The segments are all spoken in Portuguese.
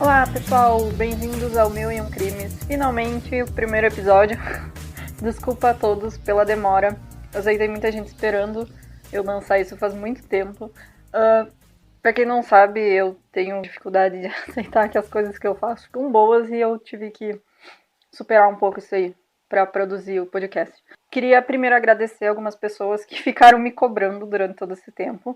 Olá pessoal, bem-vindos ao Mil e Um Crimes. Finalmente o primeiro episódio. Desculpa a todos pela demora. Eu sei que tem muita gente esperando eu lançar isso faz muito tempo. Pra quem não sabe, eu tenho dificuldade de aceitar que as coisas que eu faço ficam boas e eu tive que superar um pouco isso aí pra produzir o podcast. Queria primeiro agradecer algumas pessoas que ficaram me cobrando durante todo esse tempo.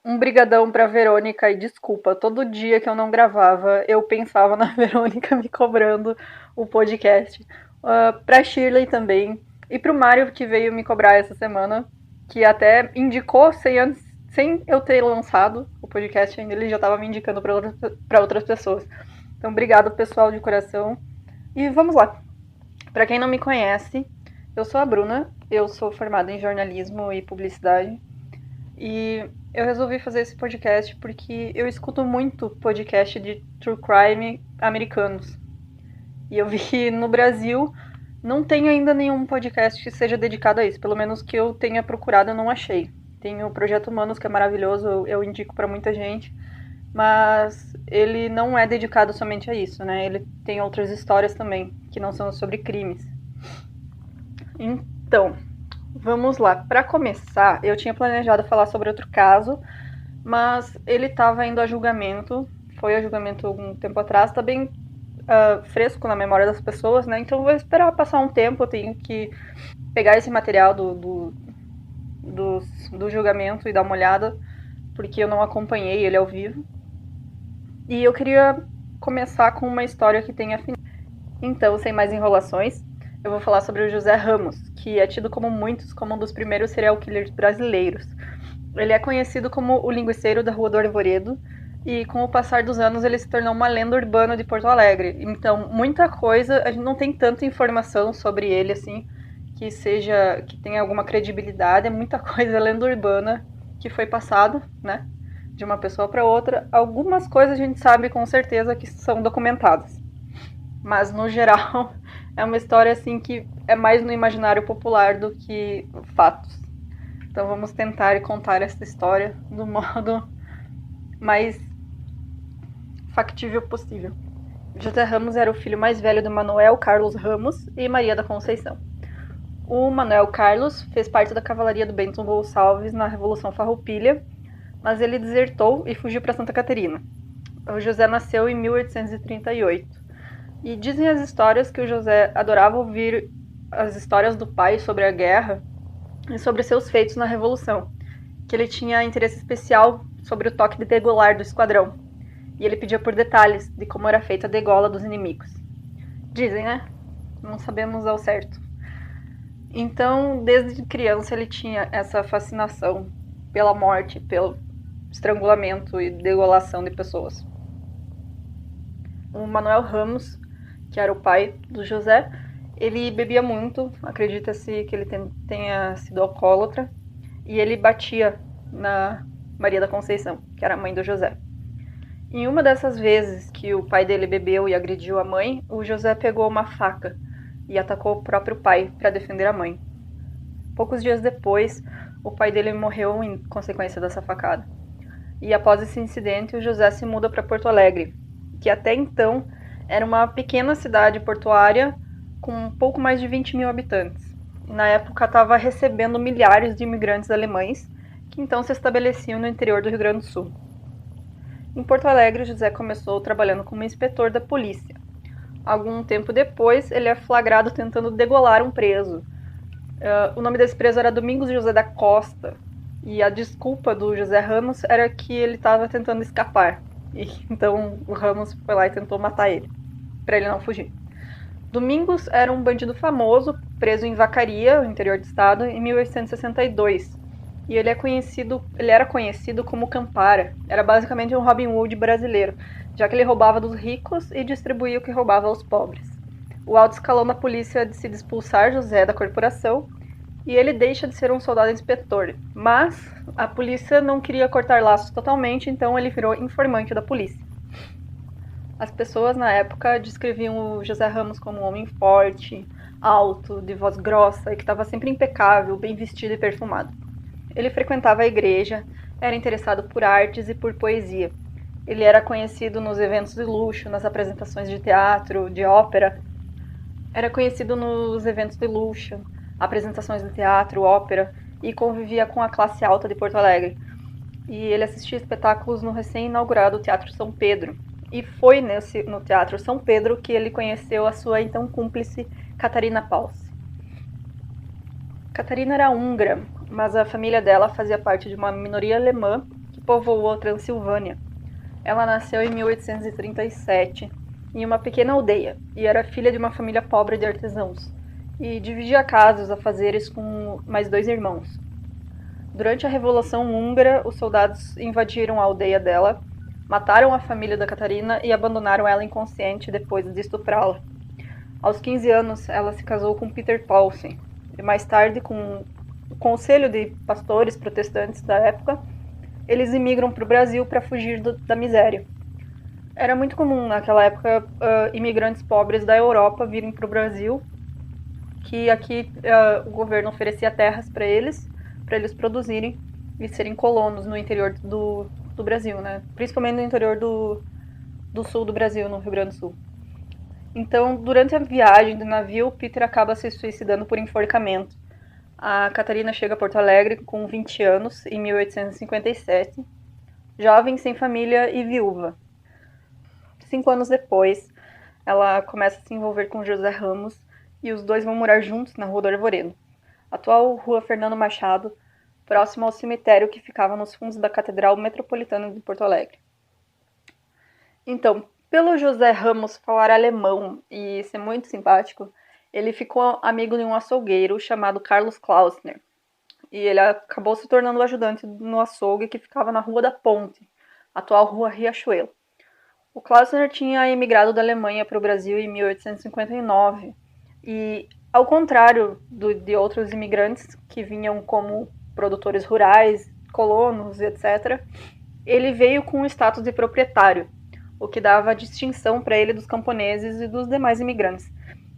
Um brigadão pra Verônica e desculpa, todo dia que eu não gravava, eu pensava na Verônica me cobrando o podcast. Pra Shirley também, e pro Mário que veio me cobrar essa semana, que até indicou sem eu ter lançado o podcast ainda, ele já tava me indicando pra outras pessoas. Então, obrigado pessoal de coração. E vamos lá. Pra quem não me conhece, eu sou a Bruna, eu sou formada em jornalismo e publicidade. E eu resolvi fazer esse podcast porque eu escuto muito podcast de true crime americanos. E eu vi que no Brasil não tem ainda nenhum podcast que seja dedicado a isso. Pelo menos que eu tenha procurado, eu não achei. Tem o Projeto Humanos, que é maravilhoso, eu indico pra muita gente. Mas ele não é dedicado somente a isso, né? Ele tem outras histórias também, que não são sobre crimes. Então, vamos lá. Para começar, eu tinha planejado falar sobre outro caso, mas ele estava indo a julgamento. Foi a julgamento algum tempo atrás, tá bem fresco na memória das pessoas, né? Então eu vou esperar passar um tempo, eu tenho que pegar esse material do julgamento e dar uma olhada, porque eu não acompanhei ele ao vivo. E eu queria começar com uma história que tem afinidade. Então, sem mais enrolações, eu vou falar sobre o José Ramos, que é tido como muitos como um dos primeiros serial killers brasileiros. Ele é conhecido como o linguiceiro da Rua do Arvoredo, e com o passar dos anos ele se tornou uma lenda urbana de Porto Alegre. Então, muita coisa, a gente não tem tanta informação sobre ele, assim, que tenha alguma credibilidade, é muita coisa lenda urbana que foi passada, né, de uma pessoa para outra. Algumas coisas a gente sabe com certeza que são documentadas. Mas, no geral, é uma história assim que é mais no imaginário popular do que fatos. Então vamos tentar contar essa história do modo mais factível possível. José Ramos era o filho mais velho do Manuel Carlos Ramos e Maria da Conceição. O Manuel Carlos fez parte da cavalaria do Bento Gonçalves na Revolução Farroupilha, mas ele desertou e fugiu para Santa Catarina. O José nasceu em 1838. E dizem as histórias que o José adorava ouvir as histórias do pai sobre a guerra e sobre seus feitos na Revolução, que ele tinha interesse especial sobre o toque de degolar do esquadrão, e ele pedia por detalhes de como era feita a degola dos inimigos. Dizem, né? Não sabemos ao certo. Então, desde criança ele tinha essa fascinação pela morte, pelo estrangulamento e degolação de pessoas. O Manuel Ramos, que era o pai do José, ele bebia muito, acredita-se que ele tenha sido alcoólatra, e ele batia na Maria da Conceição, que era a mãe do José. Em uma dessas vezes que o pai dele bebeu e agrediu a mãe, o José pegou uma faca e atacou o próprio pai para defender a mãe. Poucos dias depois, o pai dele morreu em consequência dessa facada. E após esse incidente, o José se muda para Porto Alegre, que até então era uma pequena cidade portuária com um pouco mais de 20 mil habitantes. Na época estava recebendo milhares de imigrantes alemães, que então se estabeleciam no interior do Rio Grande do Sul. Em Porto Alegre, José começou trabalhando como inspetor da polícia. Algum tempo depois, ele é flagrado tentando degolar um preso. O nome desse preso era Domingos José da Costa, e a desculpa do José Ramos era que ele estava tentando escapar. E então o Ramos foi lá e tentou matar ele, para ele não fugir. Domingos era um bandido famoso, preso em Vacaria, no interior do estado, em 1862. E ele era conhecido como Campara. Era basicamente um Robin Hood brasileiro, já que ele roubava dos ricos e distribuía o que roubava aos pobres. O alto escalão da polícia decide expulsar José da corporação e ele deixa de ser um soldado inspetor. Mas a polícia não queria cortar laços totalmente, então ele virou informante da polícia. As pessoas na época descreviam o José Ramos como um homem forte, alto, de voz grossa e que estava sempre impecável, bem vestido e perfumado. Ele frequentava a igreja, era interessado por artes e por poesia. Ele era conhecido nos eventos de luxo, nas apresentações de teatro, de ópera. Era conhecido nos eventos de luxo, apresentações de teatro, ópera, e convivia com a classe alta de Porto Alegre. E ele assistia espetáculos no recém-inaugurado Teatro São Pedro. E foi no Teatro São Pedro que ele conheceu a sua então cúmplice, Catarina Paus. Catarina era húngara, mas a família dela fazia parte de uma minoria alemã que povoou a Transilvânia. Ela nasceu em 1837, em uma pequena aldeia, e era filha de uma família pobre de artesãos, e dividia casa e os afazeres com mais 2 irmãos. Durante a Revolução Húngara, os soldados invadiram a aldeia dela, mataram a família da Catarina e abandonaram ela inconsciente depois de estuprá-la. Aos 15 anos, ela se casou com Peter Paulsen, e mais tarde, com o conselho de pastores protestantes da época, eles imigram para o Brasil para fugir da miséria. Era muito comum naquela época imigrantes pobres da Europa virem para o Brasil, que aqui o governo oferecia terras para eles produzirem e serem colonos no interior do Brasil, né? Principalmente no interior do sul do Brasil, no Rio Grande do Sul. Então, durante a viagem do navio, Peter acaba se suicidando por enforcamento. A Catarina chega a Porto Alegre com 20 anos, em 1857, jovem, sem família e viúva. 5 anos depois, ela começa a se envolver com José Ramos e os dois vão morar juntos na Rua do Arvoredo, atual Rua Fernando Machado, próximo ao cemitério que ficava nos fundos da Catedral Metropolitana de Porto Alegre. Então, pelo José Ramos falar alemão e ser muito simpático, ele ficou amigo de um açougueiro chamado Carlos Klausner. E ele acabou se tornando ajudante no açougue que ficava na Rua da Ponte, atual Rua Riachuelo. O Klausner tinha emigrado da Alemanha para o Brasil em 1859. E, ao contrário de outros imigrantes que vinham como produtores rurais, colonos, etc., ele veio com o status de proprietário, o que dava distinção para ele dos camponeses e dos demais imigrantes,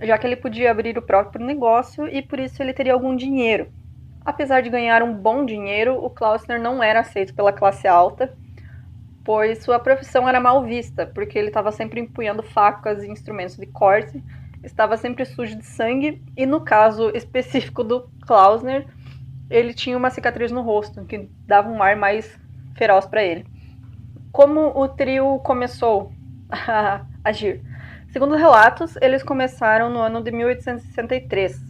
já que ele podia abrir o próprio negócio e por isso ele teria algum dinheiro. Apesar de ganhar um bom dinheiro, o Klausner não era aceito pela classe alta, pois sua profissão era mal vista, porque ele estava sempre empunhando facas e instrumentos de corte, estava sempre sujo de sangue, e no caso específico do Klausner, ele tinha uma cicatriz no rosto, que dava um ar mais feroz para ele. Como o trio começou a agir? Segundo relatos, eles começaram no ano de 1863.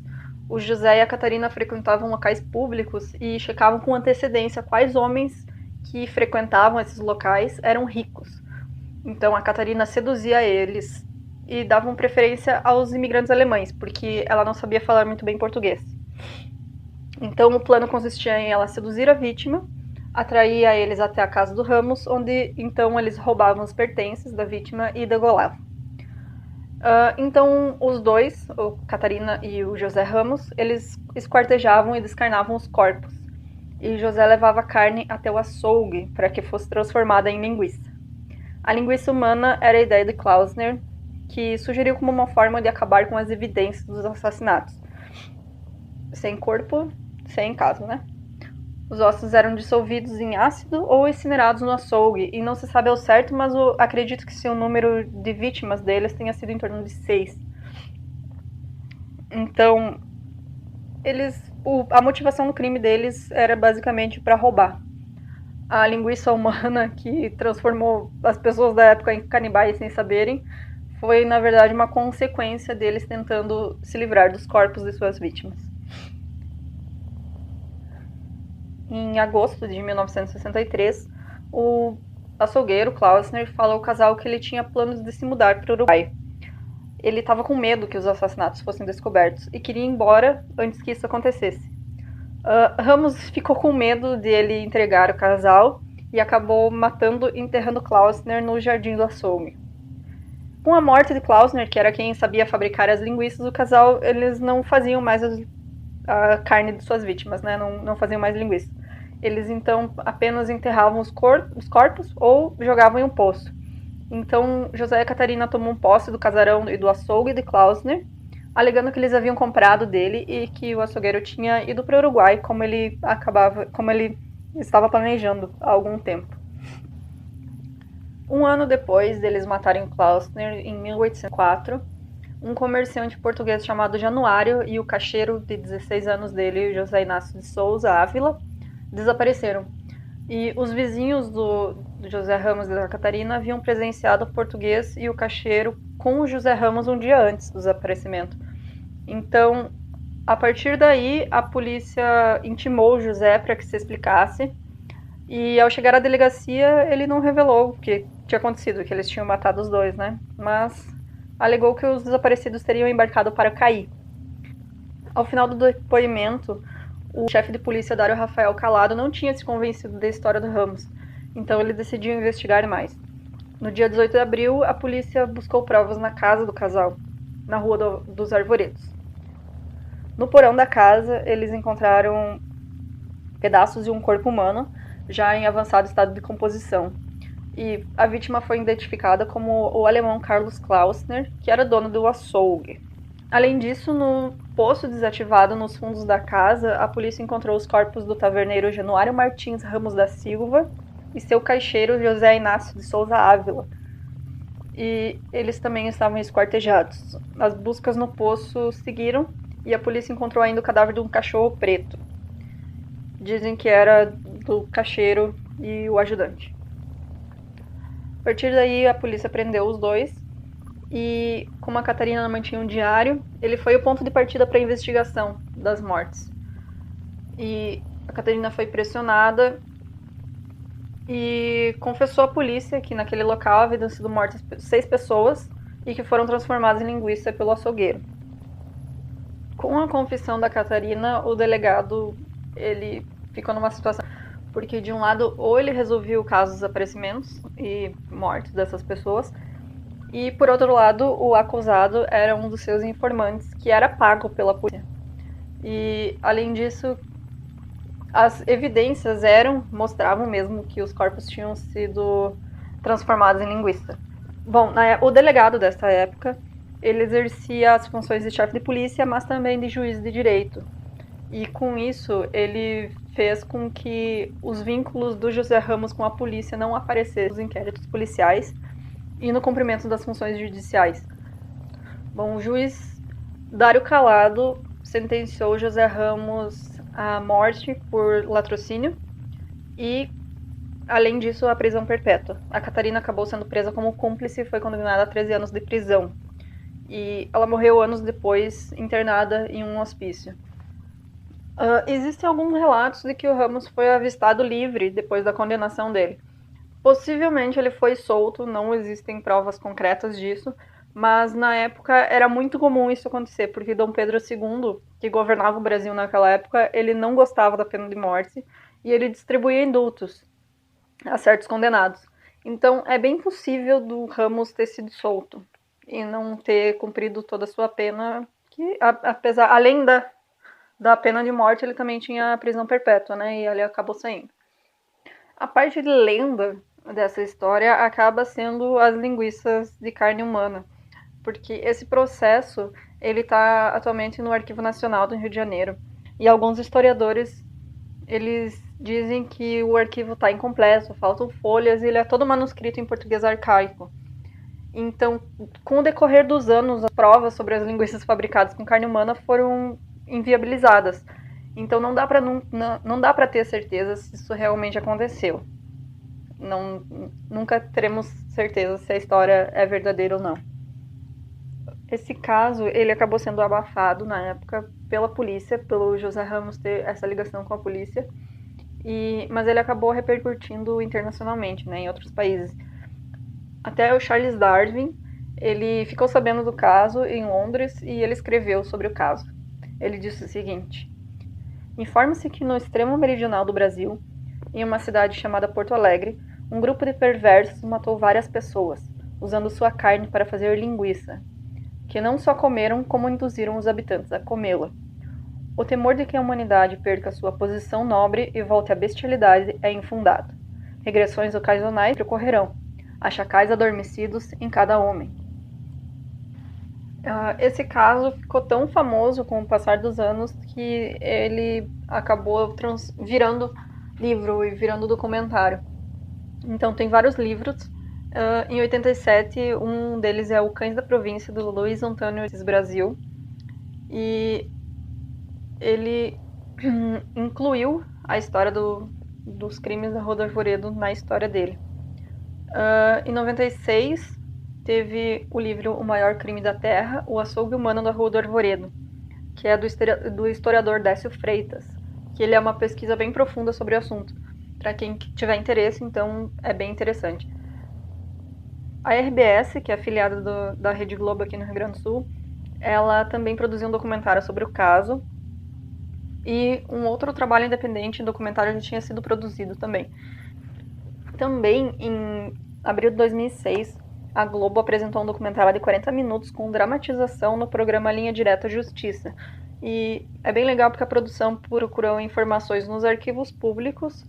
O José e a Catarina frequentavam locais públicos e checavam com antecedência quais homens que frequentavam esses locais eram ricos. Então a Catarina seduzia eles e davam preferência aos imigrantes alemães, porque ela não sabia falar muito bem português. Então o plano consistia em ela seduzir a vítima, atraía eles até a casa do Ramos, onde então eles roubavam os pertences da vítima e degolavam. Então os dois, o Catarina e o José Ramos, eles esquartejavam e descarnavam os corpos. E José levava a carne até o açougue para que fosse transformada em linguiça. A linguiça humana era a ideia de Klausner, que sugeriu como uma forma de acabar com as evidências dos assassinatos. Sem corpo, sem caso, né? Os ossos eram dissolvidos em ácido ou incinerados no açougue, e não se sabe ao certo, mas acredito que o número de vítimas deles tenha sido em torno de 6. Então, a motivação do crime deles era basicamente para roubar. A linguiça humana, que transformou as pessoas da época em canibais sem saberem, foi, na verdade, uma consequência deles tentando se livrar dos corpos de suas vítimas. Em agosto de 1963, o açougueiro Klausner falou ao casal que ele tinha planos de se mudar para o Uruguai. Ele estava com medo que os assassinatos fossem descobertos e queria ir embora antes que isso acontecesse. Ramos ficou com medo de ele entregar o casal e acabou matando e enterrando Klausner no jardim do açougue. Com a morte de Klausner, que era quem sabia fabricar as linguiças, o casal eles não faziam mais a carne de suas vítimas, né? Não faziam mais linguiça. Eles então apenas enterravam os corpos ou jogavam em um poço. Então José e Catarina tomam posse do casarão e do açougue de Klausner, alegando que eles haviam comprado dele e que o açougueiro tinha ido para o Uruguai, como ele estava planejando há algum tempo. Um ano depois deles matarem o Klausner, em 1804, um comerciante português chamado Januário e o caixeiro de 16 anos dele, José Inácio de Souza Ávila, desapareceram. E os vizinhos do José Ramos e da Catarina haviam presenciado o português e o caixeiro com o José Ramos um dia antes do desaparecimento. Então, a partir daí, a polícia intimou o José para que se explicasse. E ao chegar à delegacia, ele não revelou o que tinha acontecido, que eles tinham matado os dois, né? Mas alegou que os desaparecidos teriam embarcado para Caí. Ao final do depoimento, o chefe de polícia, Dário Rafael Calado, não tinha se convencido da história do Ramos, então ele decidiu investigar mais. No dia 18 de abril, a polícia buscou provas na casa do casal, na Rua dos Arvoredos. No porão da casa, eles encontraram pedaços de um corpo humano, já em avançado estado de decomposição. E a vítima foi identificada como o alemão Carlos Klausner, que era dono do açougue. Além disso, no poço desativado nos fundos da casa, a polícia encontrou os corpos do taverneiro Januário Martins Ramos da Silva e seu caixeiro José Inácio de Souza Ávila. E eles também estavam esquartejados. As buscas no poço seguiram e a polícia encontrou ainda o cadáver de um cachorro preto. Dizem que era do caixeiro e o ajudante. A partir daí, a polícia prendeu os dois e, como a Catarina mantinha um diário, ele foi o ponto de partida para a investigação das mortes. E a Catarina foi pressionada e confessou à polícia que naquele local haviam sido mortas 6 pessoas e que foram transformadas em linguiça pelo açougueiro. Com a confissão da Catarina, o delegado ele ficou numa situação porque, de um lado, ou ele resolvia o caso dos desaparecimentos e mortes dessas pessoas, e, por outro lado, o acusado era um dos seus informantes, que era pago pela polícia. E, além disso, as evidências mostravam mesmo que os corpos tinham sido transformados em linguiça. Bom, o delegado dessa época, ele exercia as funções de chefe de polícia, mas também de juiz de direito. E com isso, ele fez com que os vínculos do José Ramos com a polícia não aparecessem nos inquéritos policiais e no cumprimento das funções judiciais. Bom, o juiz Dário Calado sentenciou José Ramos à morte por latrocínio e, além disso, à prisão perpétua. A Catarina acabou sendo presa como cúmplice e foi condenada a 13 anos de prisão. E ela morreu anos depois, internada em um hospício. Existem alguns relatos de que o Ramos foi avistado livre depois da condenação dele. Possivelmente ele foi solto, não existem provas concretas disso, mas na época era muito comum isso acontecer, porque Dom Pedro II, que governava o Brasil naquela época, ele não gostava da pena de morte e ele distribuía indultos a certos condenados. Então é bem possível do Ramos ter sido solto e não ter cumprido toda a sua pena, que além da pena de morte, ele também tinha a prisão perpétua, né? E ele acabou saindo. A parte de lenda dessa história acaba sendo as linguiças de carne humana, porque esse processo ele está atualmente no Arquivo Nacional do Rio de Janeiro. E alguns historiadores eles dizem que o arquivo está incompleto, faltam folhas e ele é todo manuscrito em português arcaico. Então, com o decorrer dos anos, as provas sobre as linguiças fabricadas com carne humana foram inviabilizadas. Então não dá para ter certeza se isso realmente aconteceu. Nunca teremos certeza se a história é verdadeira ou não. Esse caso ele acabou sendo abafado na época pela polícia, pelo José Ramos ter essa ligação com a polícia, mas ele acabou repercutindo internacionalmente, né, em outros países. Até o Charles Darwin ele ficou sabendo do caso em Londres e ele escreveu sobre o caso. Ele disse o seguinte: informa-se que no extremo meridional do Brasil, em uma cidade chamada Porto Alegre, um grupo de perversos matou várias pessoas, usando sua carne para fazer linguiça, que não só comeram, como induziram os habitantes a comê-la. O temor de que a humanidade perca sua posição nobre e volte à bestialidade é infundado. Regressões ocasionais ocorrerão, há chacais adormecidos em cada homem. Esse caso ficou tão famoso com o passar dos anos que ele acabou virando livro e virando documentário. Então tem vários livros Em 87, um deles é o Cães da Província, do Luiz Antônio Brasil. E ele incluiu a história dos crimes da Rua do Arvoredo na história dele. Em 96, teve o livro O Maior Crime da Terra, O Açougue Humano da Rua do Arvoredo, que é do historiador Décio Freitas, que ele é uma pesquisa bem profunda sobre o assunto. Para quem tiver interesse, então é bem interessante. A RBS, que é afiliada da Rede Globo aqui no Rio Grande do Sul, ela também produziu um documentário sobre o caso, e um outro trabalho independente, um documentário, já tinha sido produzido também. Também, em abril de 2006, a Globo apresentou um documentário de 40 minutos com dramatização no programa Linha Direta Justiça. E é bem legal porque a produção procurou informações nos arquivos públicos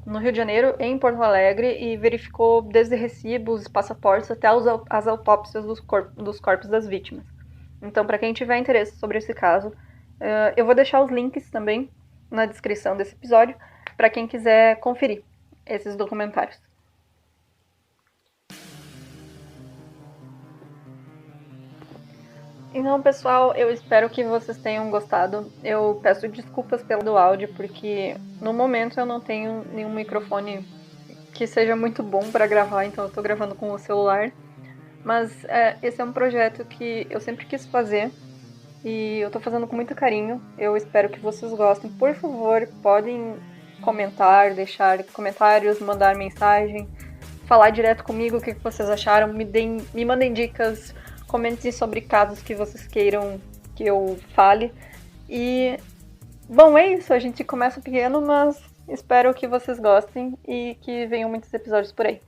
no Rio de Janeiro e em Porto Alegre e verificou desde recibos, passaportes até as autópsias dos corpos das vítimas. Então, para quem tiver interesse sobre esse caso, eu vou deixar os links também na descrição desse episódio para quem quiser conferir esses documentários. Então, pessoal, eu espero que vocês tenham gostado. Eu peço desculpas pelo áudio, porque no momento eu não tenho nenhum microfone que seja muito bom para gravar, então eu estou gravando com o celular. Mas esse é um projeto que eu sempre quis fazer e eu estou fazendo com muito carinho. Eu espero que vocês gostem. Por favor, podem comentar, deixar comentários, mandar mensagem, falar direto comigo o que vocês acharam, me mandem dicas, comentem sobre casos que vocês queiram que eu fale. E, bom, é isso. A gente começa pequeno, mas espero que vocês gostem e que venham muitos episódios por aí.